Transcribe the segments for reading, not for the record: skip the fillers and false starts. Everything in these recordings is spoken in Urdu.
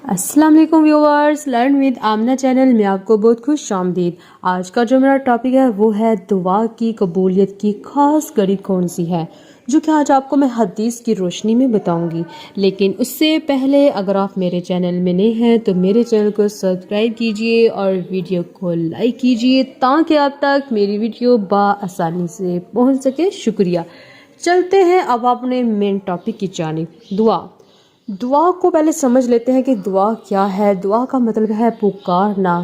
السلام علیکم viewers, learn with Amna channel میں آپ کو بہت خوش آمدید۔ آج کا جو میرا ٹاپک ہے وہ ہے دعا کی قبولیت کی خاص گھڑی کون سی ہے، جو کہ آج آپ کو میں حدیث کی روشنی میں بتاؤں گی۔ لیکن اس سے پہلے اگر آپ میرے چینل میں نئے ہیں تو میرے چینل کو سبسکرائب کیجئے اور ویڈیو کو لائک کیجئے تاکہ آپ تک میری ویڈیو بآسانی سے پہنچ سکے۔ شکریہ۔ چلتے ہیں اب اپنے مین ٹاپک کی جانب، دعا کو پہلے سمجھ لیتے ہیں کہ دعا کیا ہے۔ دعا کا مطلب ہے پکارنا،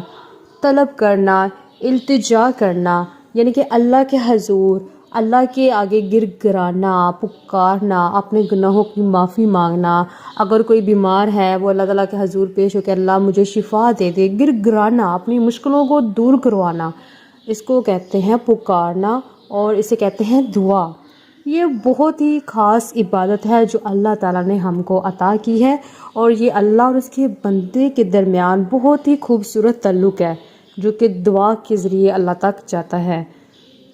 طلب کرنا، التجا کرنا، یعنی کہ اللہ کے حضور، اللہ کے آگے گر گرانا، پکارنا، اپنے گناہوں کی معافی مانگنا۔ اگر کوئی بیمار ہے وہ اللہ تعالیٰ کے حضور پیش ہو کہ اللہ مجھے شفا دے دے، گر گرانا، اپنی مشکلوں کو دور کروانا، اس کو کہتے ہیں پکارنا اور اسے کہتے ہیں دعا۔ یہ بہت ہی خاص عبادت ہے جو اللہ تعالیٰ نے ہم کو عطا کی ہے، اور یہ اللہ اور اس کے بندے کے درمیان بہت ہی خوبصورت تعلق ہے جو کہ دعا کے ذریعے اللہ تک جاتا ہے۔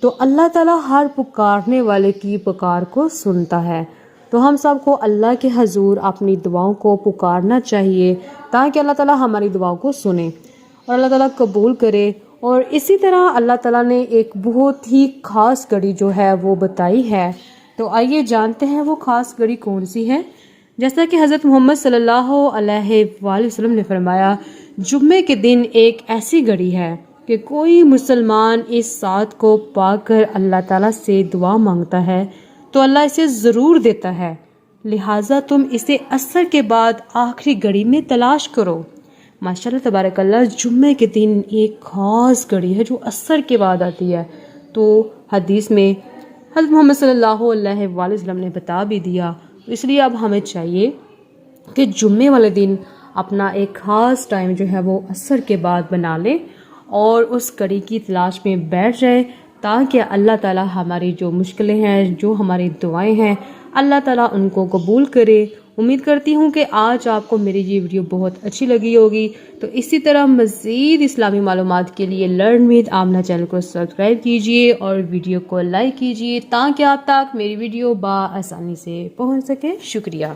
تو اللہ تعالیٰ ہر پکارنے والے کی پکار کو سنتا ہے، تو ہم سب کو اللہ کے حضور اپنی دعاؤں کو پکارنا چاہیے تاکہ اللہ تعالیٰ ہماری دعاؤں کو سنے اور اللہ تعالیٰ قبول کرے۔ اور اسی طرح اللہ تعالیٰ نے ایک بہت ہی خاص گھڑی جو ہے وہ بتائی ہے، تو آئیے جانتے ہیں وہ خاص گھڑی کون سی ہے۔ جیسا کہ حضرت محمد صلی اللہ علیہ وآلہ وسلم نے فرمایا، جمعے کے دن ایک ایسی گھڑی ہے کہ کوئی مسلمان اس ساتھ کو پا کر اللہ تعالیٰ سے دعا مانگتا ہے تو اللہ اسے ضرور دیتا ہے، لہٰذا تم اسے عصر کے بعد آخری گھڑی میں تلاش کرو۔ ماشاءاللہ تبارک اللہ، جمعے کے دن ایک خاص گھڑی ہے جو عصر کے بعد آتی ہے، تو حدیث میں حضرت محمد صلی اللہ علیہ وآلہ وسلم نے بتا بھی دیا، اس لیے اب ہمیں چاہیے کہ جمعے والے دن اپنا ایک خاص ٹائم جو ہے وہ عصر کے بعد بنا لیں اور اس گھڑی کی تلاش میں بیٹھ جائیں تاکہ اللہ تعالیٰ ہماری جو مشکلیں ہیں، جو ہماری دعائیں ہیں، اللہ تعالیٰ ان کو قبول کرے۔ امید کرتی ہوں کہ آج آپ کو میری یہ ویڈیو بہت اچھی لگی ہوگی، تو اسی طرح مزید اسلامی معلومات کے لیے لرن ود آمنہ چینل کو سبسکرائب کیجئے اور ویڈیو کو لائک کیجئے تاکہ آپ تک میری ویڈیو بآسانی سے پہنچ سکے۔ شکریہ۔